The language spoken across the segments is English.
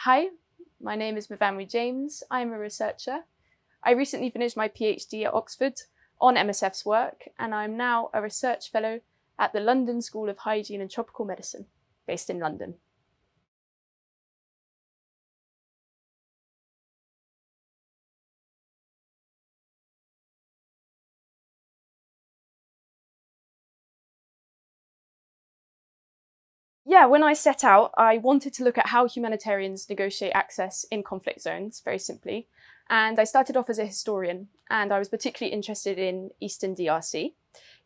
Hi, my name is Myfanwy James. I'm a researcher. I recently finished my PhD at Oxford on MSF's work, and I'm now a research fellow at the London School of Hygiene and Tropical Medicine, based in London. Yeah, when I set out, I wanted to look at how humanitarians negotiate access in conflict zones, very simply. And I started off as a historian, and I was particularly interested in Eastern DRC,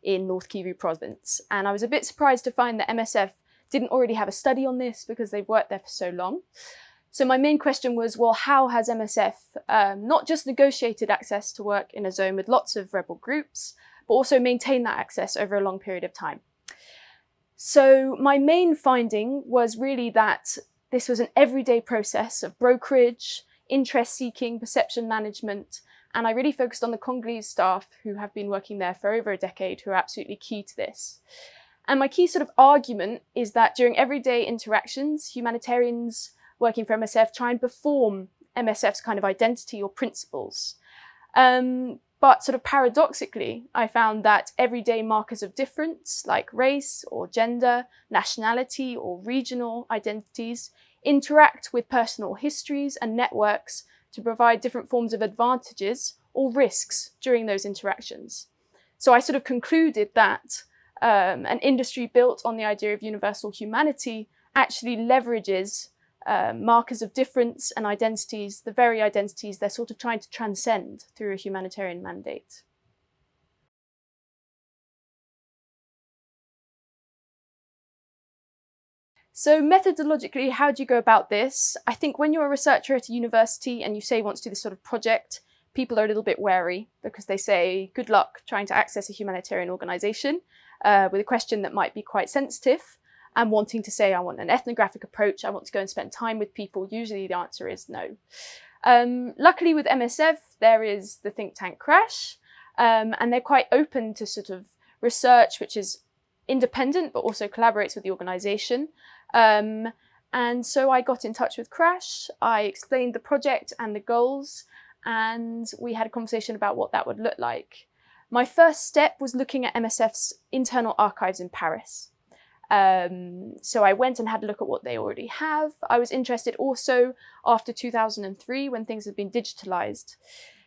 in North Kivu province. And I was a bit surprised to find that MSF didn't already have a study on this because they've worked there for so long. So my main question was, well, how has MSF not just negotiated access to work in a zone with lots of rebel groups, but also maintained that access over a long period of time? So my main finding was really that this was an everyday process of brokerage, interest-seeking, perception management, and I really focused on the Congolese staff who have been working there for over a decade, who are absolutely key to this. And my key sort of argument is that during everyday interactions, humanitarians working for MSF try and perform MSF's kind of identity or principles. But sort of paradoxically, I found that everyday markers of difference, like race or gender, nationality or regional identities, interact with personal histories and networks to provide different forms of advantages or risks during those interactions. So I sort of concluded that an industry built on the idea of universal humanity actually leverages markers of difference and identities, the very identities they're sort of trying to transcend through a humanitarian mandate. So methodologically, how do you go about this? I think when you're a researcher at a university and you say you want to do this sort of project, people are a little bit wary because they say, good luck trying to access a humanitarian organisation with a question that might be quite sensitive. And wanting to say, I want an ethnographic approach, I want to go and spend time with people, usually the answer is no. Luckily with MSF, there is the think tank Crash, and they're quite open to sort of research which is independent, but also collaborates with the organisation. And so I got in touch with Crash, I explained the project and the goals, and we had a conversation about what that would look like. My first step was looking at MSF's internal archives in Paris. So I went and had a look at what they already have. I was interested also after 2003 when things had been digitalised.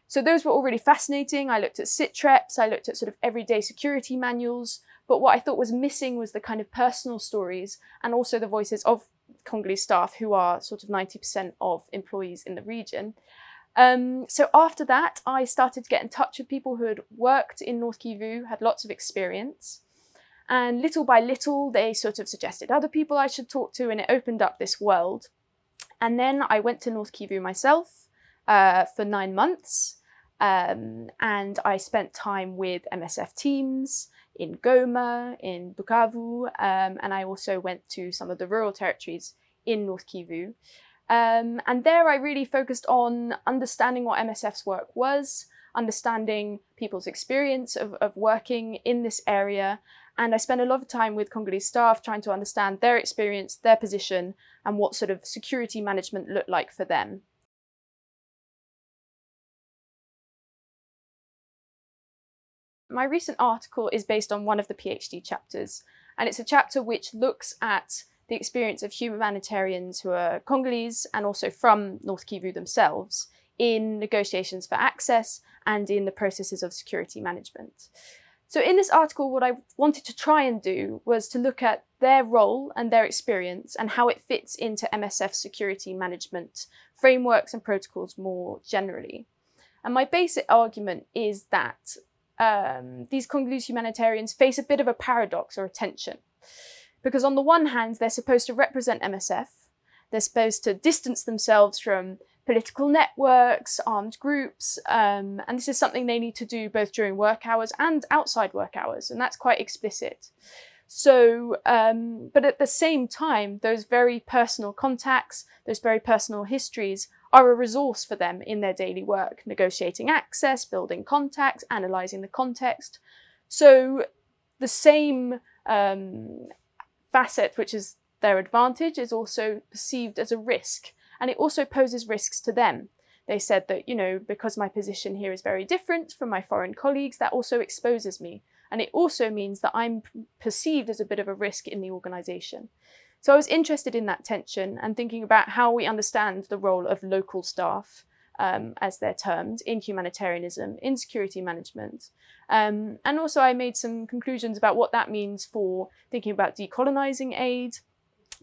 So those were all really fascinating. I looked at sit-reps, I looked at sort of everyday security manuals, but what I thought was missing was the kind of personal stories and also the voices of Congolese staff who are sort of 90% of employees in the region. So after that, I started to get in touch with people who had worked in North Kivu, had lots of experience. And little by little, they sort of suggested other people I should talk to, and it opened up this world. And then I went to North Kivu myself for 9 months, and I spent time with MSF teams in Goma, in Bukavu, and I also went to some of the rural territories in North Kivu. And there I really focused on understanding what MSF's work was, understanding people's experience of working in this area. And I spent a lot of time with Congolese staff trying to understand their experience, their position, and what sort of security management looked like for them. My recent article is based on one of the PhD chapters, and it's a chapter which looks at the experience of humanitarians who are Congolese and also from North Kivu themselves in negotiations for access and in the processes of security management. So in this article, what I wanted to try and do was to look at their role and their experience and how it fits into MSF security management frameworks and protocols more generally. And my basic argument is that these Congolese humanitarians face a bit of a paradox or a tension. Because on the one hand, they're supposed to represent MSF, they're supposed to distance themselves from political networks, armed groups, and this is something they need to do both during work hours and outside work hours, and that's quite explicit. So, but at the same time, those very personal contacts, those very personal histories are a resource for them in their daily work, negotiating access, building contacts, analysing the context. So the same facet, which is their advantage, is also perceived as a risk. and it also poses risks to them. They said that, because my position here is very different from my foreign colleagues, that also exposes me. And it also means that I'm perceived as a bit of a risk in the organisation. So I was interested in that tension and thinking about how we understand the role of local staff, as they're termed, in humanitarianism, in security management. And also I made some conclusions about what that means for thinking about decolonising aid,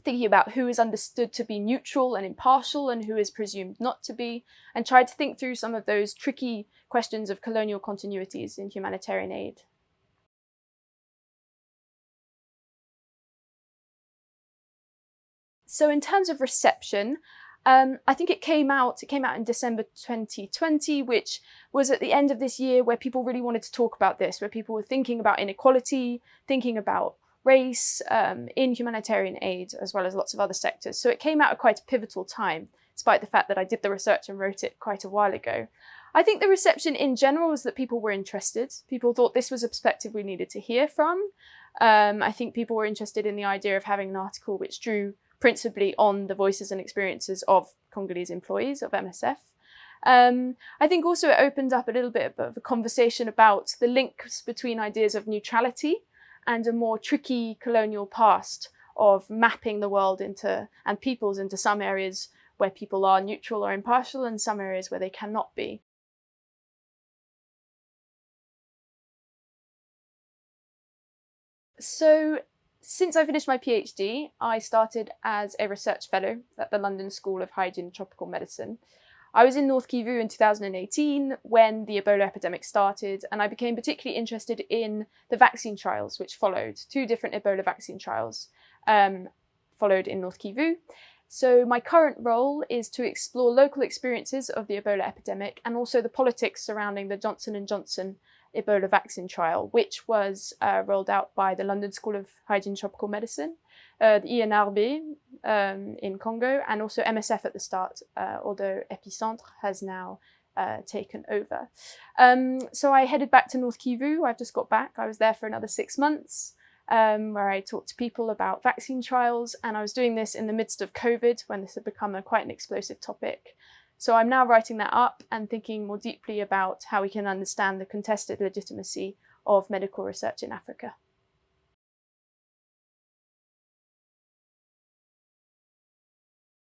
thinking about who is understood to be neutral and impartial and who is presumed not to be, and tried to think through some of those tricky questions of colonial continuities in humanitarian aid. So in terms of reception, I think it came out in December 2020, which was at the end of this year where people really wanted to talk about this, where people were thinking about inequality, thinking about race in humanitarian aid, as well as lots of other sectors. So it came out at quite a pivotal time, despite the fact that I did the research and wrote it quite a while ago. I think the reception in general was that people were interested. People thought this was a perspective we needed to hear from. I think people were interested in the idea of having an article which drew principally on the voices and experiences of Congolese employees of MSF. I think also it opened up a little bit of a conversation about the links between ideas of neutrality and a more tricky colonial past of mapping the world and peoples into some areas where people are neutral or impartial and some areas where they cannot be. So since I finished my PhD, I started as a research fellow at the London School of Hygiene and Tropical Medicine. I was in North Kivu in 2018 when the Ebola epidemic started, and I became particularly interested in the vaccine trials which followed. 2 different Ebola vaccine trials followed in North Kivu. So my current role is to explore local experiences of the Ebola epidemic and also the politics surrounding the Johnson & Johnson Ebola vaccine trial, which was rolled out by the London School of Hygiene and Tropical Medicine, the INRB in Congo, and also MSF at the start, although Épicentre has now taken over. So I headed back to North Kivu. I've just got back. I was there for another 6 months, where I talked to people about vaccine trials, and I was doing this in the midst of COVID, when this had become quite an explosive topic. So I'm now writing that up and thinking more deeply about how we can understand the contested legitimacy of medical research in Africa.